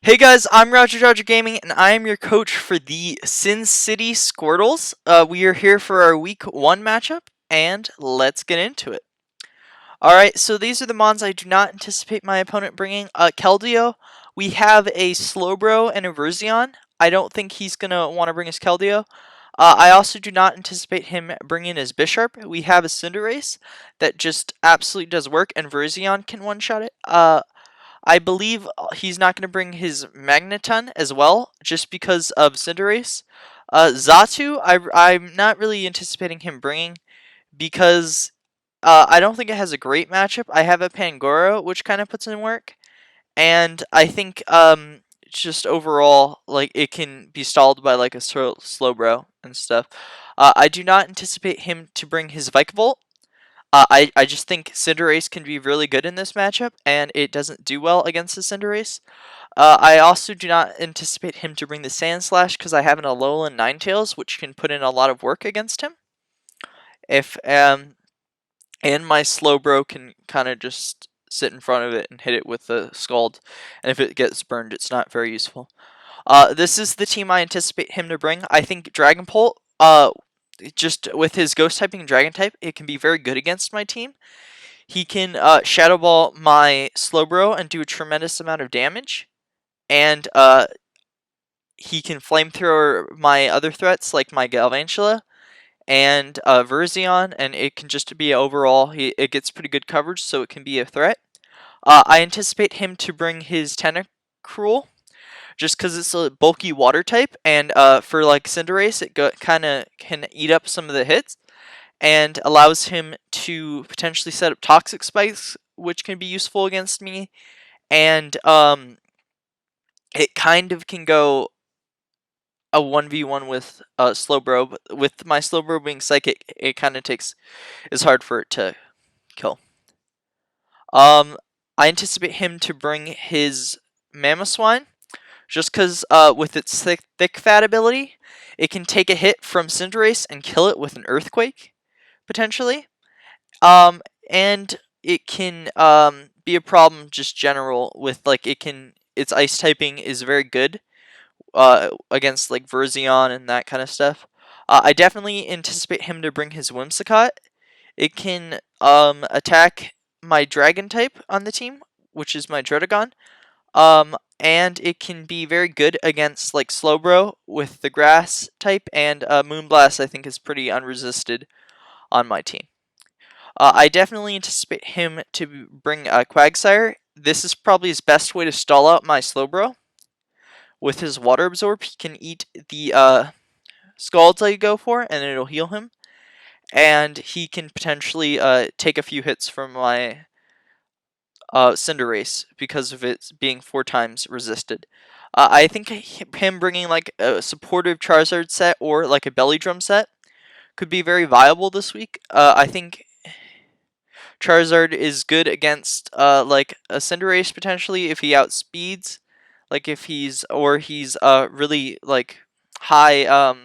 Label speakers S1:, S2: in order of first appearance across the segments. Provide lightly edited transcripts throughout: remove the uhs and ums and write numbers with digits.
S1: Hey guys, I'm Roger Gaming, and I am your coach for the Sin City Squirtles. We are here for our Week 1 matchup, and let's get into it. Alright, so these are the mons I do not anticipate my opponent bringing. Keldeo, we have a Slowbro and a Verzion. I don't think he's going to want to bring his Keldeo. I also do not anticipate him bringing his Bisharp. We have a Cinderace that just absolutely does work, and Verzion can one-shot it. I believe he's not going to bring his Magneton as well, just because of Cinderace. Xatu, I'm not really anticipating him bringing, because I don't think it has a great matchup. I have a Pangoro, which kind of puts in work, and I think just overall, like, it can be stalled by like a Slowbro and stuff. I do not anticipate him to bring his Vikavolt. I just think Cinderace can be really good in this matchup, and it doesn't do well against the Cinderace. I also do not anticipate him to bring the Sand Slash because I have an Alolan Ninetales, which can put in a lot of work against him. If and my Slowbro can kind of just sit in front of it and hit it with the Scald, and if it gets burned, it's not very useful. This is the team I anticipate him to bring. I think Dragapult, just with his Ghost typing and Dragon type, it can be very good against my team. He can Shadow Ball my Slowbro and do a tremendous amount of damage, and he can Flamethrower my other threats like my Galvantula and Verzion, and it can just be overall, it gets pretty good coverage, so it can be a threat. I anticipate him to bring his Tentacruel, just because it's a bulky water type, and for like Cinderace, it kind of can eat up some of the hits, and allows him to potentially set up Toxic Spikes, which can be useful against me, and it kind of can go a 1v1 with Slowbro, but with my Slowbro being Psychic, it kind of is hard for it to kill. I anticipate him to bring his Mamoswine, just because with its thick fat ability, it can take a hit from Cinderace and kill it with an Earthquake, potentially. And it can be a problem just general with like its ice typing is very good against like Verzion and that kind of stuff. I definitely anticipate him to bring his Whimsicott. It can attack my Dragon type on the team, which is my Dredagon. And it can be very good against like Slowbro with the Grass type, and Moonblast I think is pretty unresisted on my team. I definitely anticipate him to bring Quagsire. This is probably his best way to stall out my Slowbro. With his Water Absorb, he can eat the Scalds I go for, and it'll heal him. And he can potentially take a few hits from my Cinderace because of it being 4 times resisted. I think him bringing like a supportive Charizard set or like a Belly Drum set could be very viable this week. I think Charizard is good against like a Cinderace potentially if he outspeeds, like if he's really like high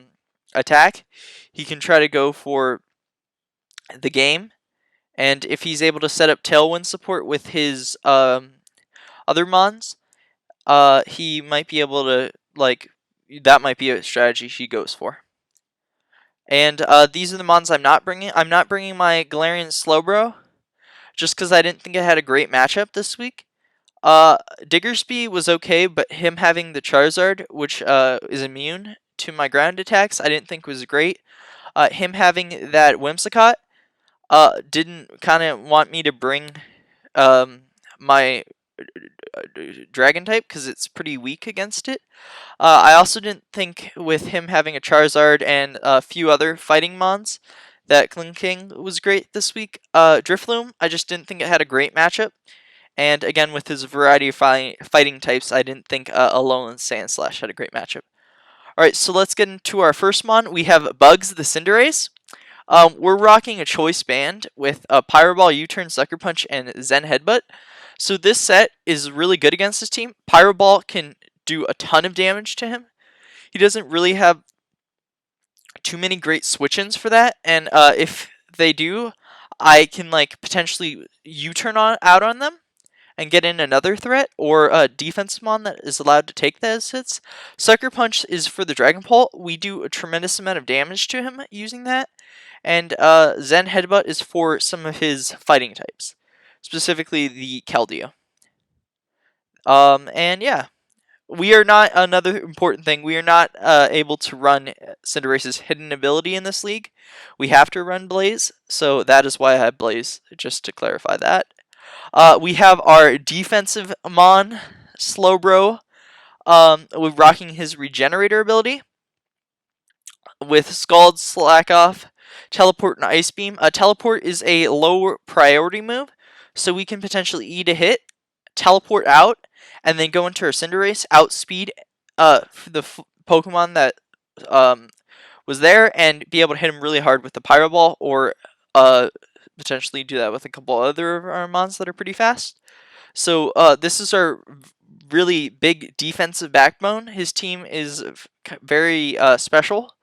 S1: attack, he can try to go for the game, and if he's able to set up Tailwind support with his other mons, he might be able to like that might be a strategy he goes for. And these are the mons I'm not bringing. I'm not bringing my Galarian Slowbro, just because I didn't think it had a great matchup this week. Diggersby was okay, but him having the Charizard, which is immune to my ground attacks, I didn't think was great. Him having that Whimsicott didn't kind of want me to bring my Dragon type because it's pretty weak against it. I also didn't think with him having a Charizard and a few other fighting mons that King was great this week. Drifloon, I just didn't think it had a great matchup. And again, with his variety of fighting types, I didn't think Alolan Sandslash had a great matchup. Alright, so let's get into our first mon. We have Bugs the Cinderace. We're rocking a choice band with Pyro Ball, U-Turn, Sucker Punch, and Zen Headbutt. So this set is really good against his team. Pyro Ball can do a ton of damage to him. He doesn't really have too many great switch-ins for that, and if they do, I can like potentially U-turn out on them and get in another threat or a defensive mon that is allowed to take those hits. Sucker Punch is for the Dragon Pult. We do a tremendous amount of damage to him using that. And Zen Headbutt is for some of his fighting types, specifically the Keldeo. And yeah, we are not, another important thing, we are not able to run Cinderace's hidden ability in this league. We have to run Blaze, so that is why I have Blaze, just to clarify that. We have our defensive Mon, Slowbro, with rocking his Regenerator ability with Scald, Slack Off, Teleport, and Ice Beam. Teleport is a low priority move, so we can potentially eat a hit, teleport out, and then go into our Cinderace, outspeed the Pokemon that was there, and be able to hit him really hard with the Pyro Ball, or potentially do that with a couple other of our mons that are pretty fast. So this is our really big defensive backbone. His team is very special.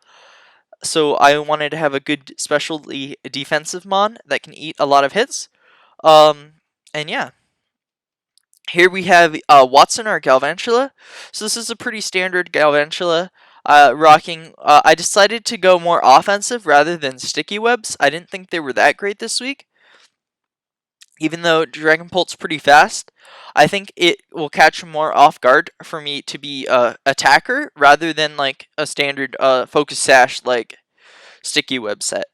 S1: So I wanted to have a good specialty defensive mon that can eat a lot of hits. And yeah. Here we have Watson, our Galvantula. So this is a pretty standard Galvantula. Rocking. I decided to go more offensive rather than sticky webs. I didn't think they were that great this week. Even though Dragon Pult's pretty fast, I think it will catch more off guard for me to be a attacker rather than like a standard focus sash like sticky web set.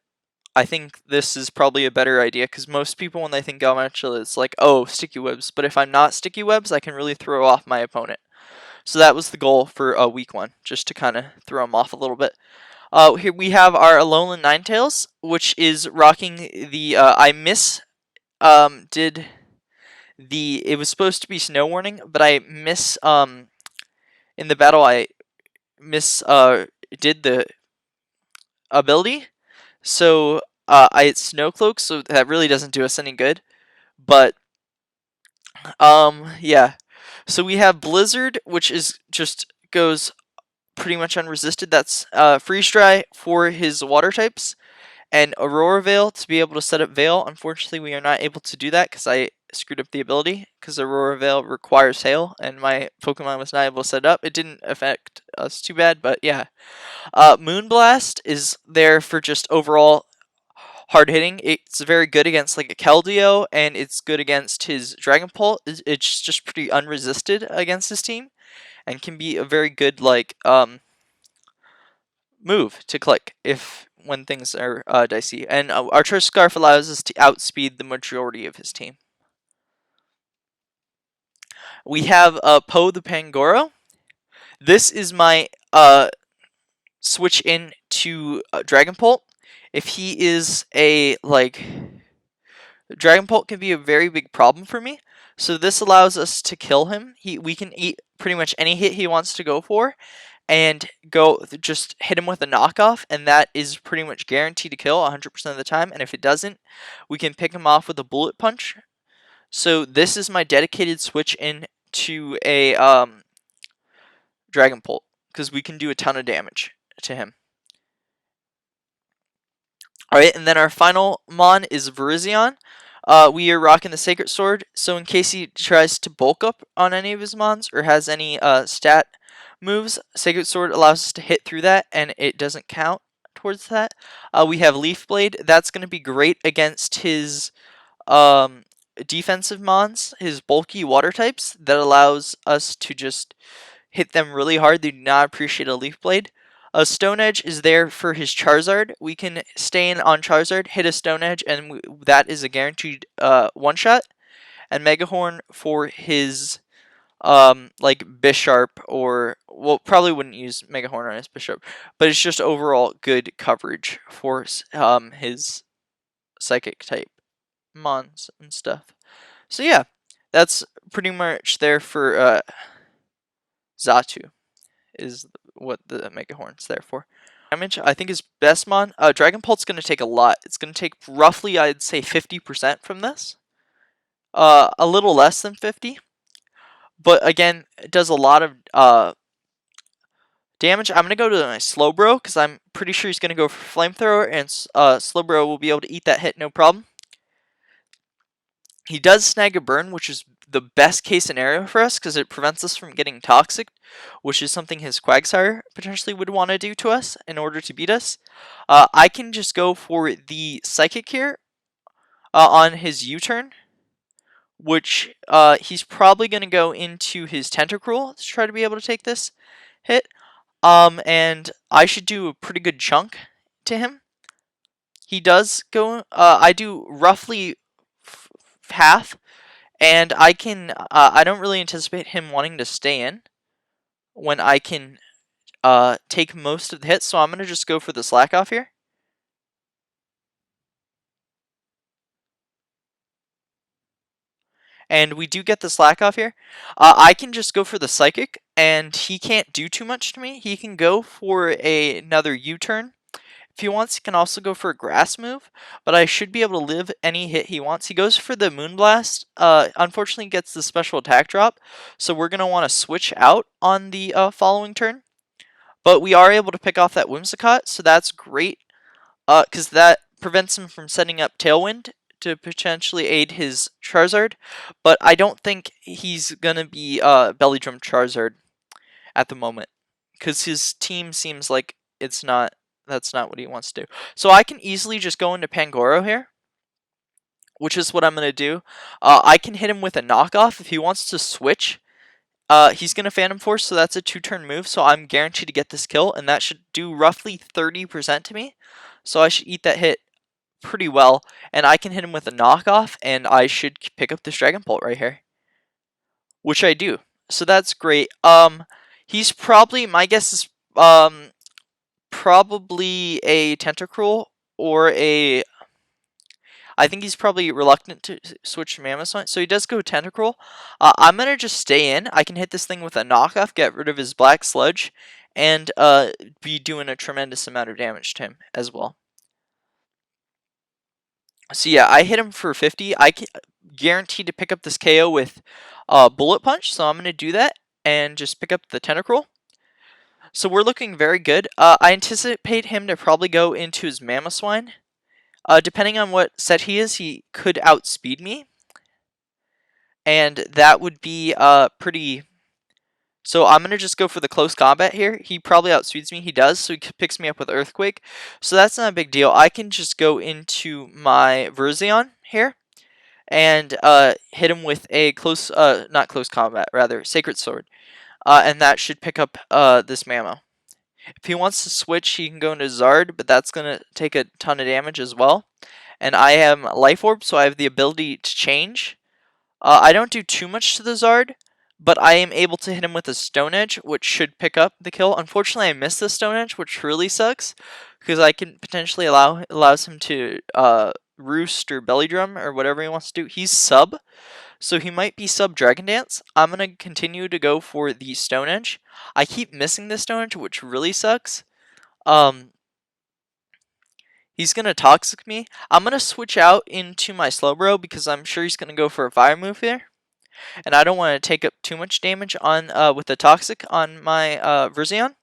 S1: I think this is probably a better idea because most people, when they think Galvantula, it's like, oh, sticky webs. But if I'm not sticky webs, I can really throw off my opponent. So that was the goal for week 1, just to kind of throw them off a little bit. Here we have our Alolan Ninetales, which is rocking the it was supposed to be Snow Warning, but I in the battle I did the ability, so it's Snow Cloak, so that really doesn't do us any good. But yeah, so we have Blizzard, which is just goes pretty much unresisted. That's Freeze Dry for his water types, and Aurora Veil to be able to set up Veil. Unfortunately, we are not able to do that because I screwed up the ability, because Aurora Veil requires Hail, and my Pokemon was not able to set it up. It didn't affect us too bad, but yeah. Moonblast is there for just overall hard hitting. It's very good against like a Keldeo, and it's good against his Dragon Pult. It's just pretty unresisted against his team, and can be a very good like move to click when things are dicey. And our Choice Scarf allows us to outspeed the majority of his team. We have Poe the Pangoro. This is my switch in to Dragon Pult. If he is a Dragon Pult can be a very big problem for me. So this allows us to kill him. We can eat pretty much any hit he wants to go for, and just hit him with a knockoff, and that is pretty much guaranteed to kill 100% of the time. And if it doesn't, we can pick him off with a Bullet Punch. So this is my dedicated switch in to a Dragon Pult, because we can do a ton of damage to him. Alright, and then our final mon is Virizion. We are rocking the Sacred Sword, so in case he tries to bulk up on any of his mons or has any stat moves, Sacred Sword allows us to hit through that, and it doesn't count towards that. We have Leaf Blade. That's going to be great against his defensive mons, his bulky water types, that allows us to just hit them really hard. They do not appreciate a Leaf Blade. A Stone Edge is there for his Charizard. We can stay in on Charizard, hit a Stone Edge, and that is a guaranteed one-shot. And Mega Horn for his like Bisharp, or well, probably wouldn't use Mega Horn on his Bisharp, but it's just overall good coverage for his Psychic type mons and stuff. So yeah, that's pretty much there for Xatu, is what the Mega Horn's there for. Damage, I think, is best mon. Dragon Pult's going to take a lot. It's going to take roughly, I'd say, 50% from this. A little less than 50. But again, it does a lot of damage. I'm going to go to my Slowbro, because I'm pretty sure he's going to go for Flamethrower, and Slowbro will be able to eat that hit no problem. He does snag a burn, which is the best case scenario for us because it prevents us from getting toxic, which is something his Quagsire potentially would want to do to us in order to beat us. I can just go for the Psychic here on his U-turn, which he's probably going to go into his Tentacruel to try to be able to take this hit. And I should do a pretty good chunk to him. He does go, I do roughly half, and I don't really anticipate him wanting to stay in when I can take most of the hits, so I'm going to just go for the slack off here. And we do get the slack off here. I can just go for the Psychic, and he can't do too much to me. He can go for another U-turn. If he wants, he can also go for a Grass move, but I should be able to live any hit he wants. He goes for the Moonblast. Unfortunately, gets the special attack drop, so we're going to want to switch out on the following turn. But we are able to pick off that Whimsicott, so that's great, because that prevents him from setting up Tailwind to potentially aid his Charizard, but I don't think he's going to be Belly Drum Charizard at the moment, because his team seems like that's not what he wants to do. So I can easily just go into Pangoro here, which is what I'm going to do. I can hit him with a knockoff if he wants to switch. He's going to Phantom Force, so that's a 2-turn move, so I'm guaranteed to get this kill, and that should do roughly 30% to me. So I should eat that hit pretty well, and I can hit him with a knockoff, and I should pick up this Dragon Bolt right here, which I do. So that's great. He's probably, my guess is probably a Tentacruel or a. I think he's probably reluctant to switch to Mammoth, so he does go Tentacruel. I'm gonna just stay in. I can hit this thing with a knockoff, get rid of his Black Sludge, and be doing a tremendous amount of damage to him as well. So yeah, I hit him for 50. I can guaranteed to pick up this KO with Bullet Punch, so I'm going to do that and just pick up the Tentacruel. So we're looking very good. I anticipate him to probably go into his Mamoswine. Depending on what set he is, he could outspeed me. And that would be pretty. So I'm going to just go for the close combat here. He probably outspeeds me. He does, so he picks me up with Earthquake. So that's not a big deal. I can just go into my Verzion here and hit him with a not close combat, rather, Sacred Sword. And that should pick up this Mamo. If he wants to switch, he can go into Zard, but that's going to take a ton of damage as well. And I am Life Orb, so I have the ability to change. I don't do too much to the Zard, but I am able to hit him with a Stone Edge, which should pick up the kill. Unfortunately, I missed the Stone Edge, which really sucks, because I can potentially allows him to Roost or Belly Drum or whatever he wants to do. He's sub, so he might be sub Dragon Dance. I'm going to continue to go for the Stone Edge. I keep missing the Stone Edge, which really sucks. He's going to Toxic me. I'm going to switch out into my Slowbro because I'm sure he's going to go for a Fire move here. And I don't want to take up too much damage on with the Toxic on my Verzion.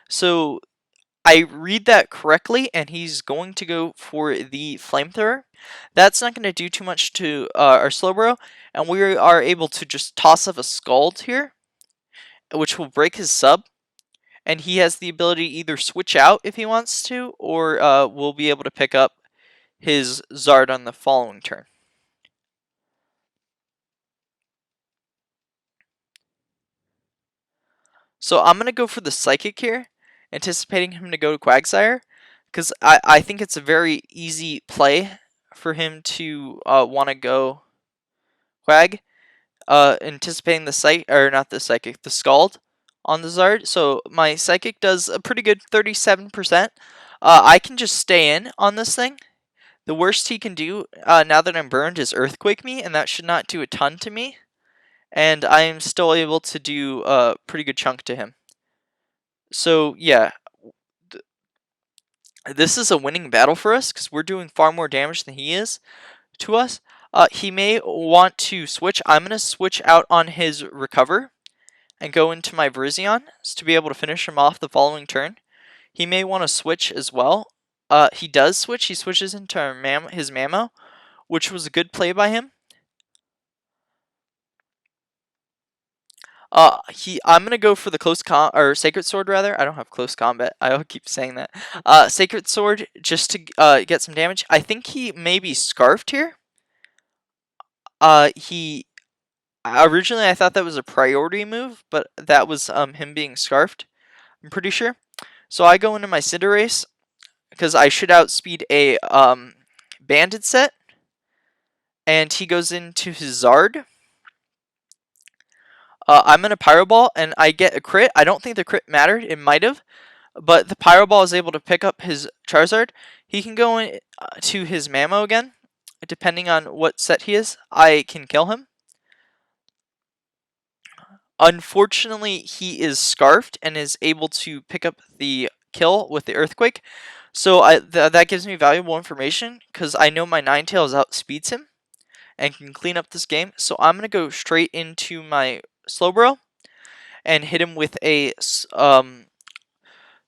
S1: So I read that correctly, and he's going to go for the Flamethrower. That's not going to do too much to our Slowbro, and we are able to just toss up a Scald here, which will break his sub. And he has the ability to either switch out if he wants to, or we'll be able to pick up his Zard on the following turn. So I'm going to go for the Psychic here, anticipating him to go to Quagsire, because I think it's a very easy play for him to want to go Quag, anticipating the Scald on the Zard. So my Psychic does a pretty good 37%. I can just stay in on this thing. The worst he can do, now that I'm burned, is Earthquake me, and that should not do a ton to me. And I am still able to do a pretty good chunk to him. So yeah, this is a winning battle for us, because we're doing far more damage than he is to us. He may want to switch. I'm going to switch out on his Recover and go into my Verzion to be able to finish him off the following turn. He may want to switch as well. He does switch. He switches into his Mamo, which was a good play by him. I'm gonna go for the or sacred sword rather. I don't have close combat. I keep saying that. Sacred sword just to get some damage. I think he may be scarfed here. He originally I thought that was a priority move, but that was him being scarfed. I'm pretty sure. So I go into my Cinderace because I should outspeed a banded set, and he goes into his Zard. I'm in a Pyro Ball, and I get a crit. I don't think the crit mattered. It might have, but the Pyro Ball is able to pick up his Charizard. He can go in, to his Mamo again, depending on what set he is. I can kill him. Unfortunately, he is scarfed and is able to pick up the kill with the Earthquake. So that gives me valuable information because I know my Ninetales outspeeds him and can clean up this game. So I'm going to go straight into my Slowbro and hit him with a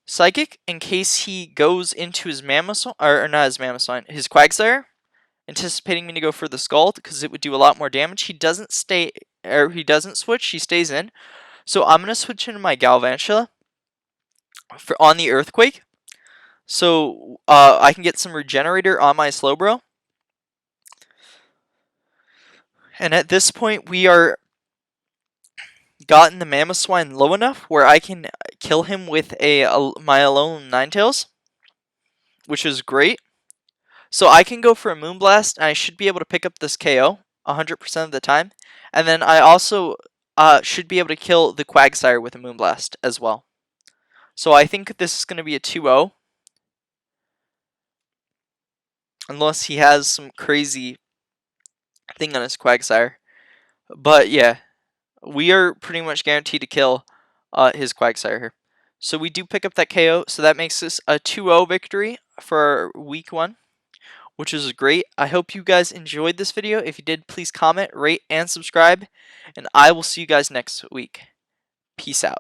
S1: Psychic in case he goes into his Mammoth, or not his Mammoth, his Quagsire, anticipating me to go for the Scald because it would do a lot more damage. He doesn't he doesn't switch, he stays in. So I'm going to switch into my Galvantula on the Earthquake. So I can get some Regenerator on my Slowbro. And at this point, we are gotten the Mamoswine low enough where I can kill him with my Alolan Ninetales, which is great. So I can go for a Moonblast, and I should be able to pick up this KO 100% of the time. And then I also should be able to kill the Quagsire with a Moonblast as well. So I think this is going to be a 2-0. Unless he has some crazy thing on his Quagsire. But yeah, we are pretty much guaranteed to kill his Quagsire here. So we do pick up that KO, so that makes this a 2-0 victory for week 1, which is great. I hope you guys enjoyed this video. If you did, please comment, rate, and subscribe, and I will see you guys next week. Peace out.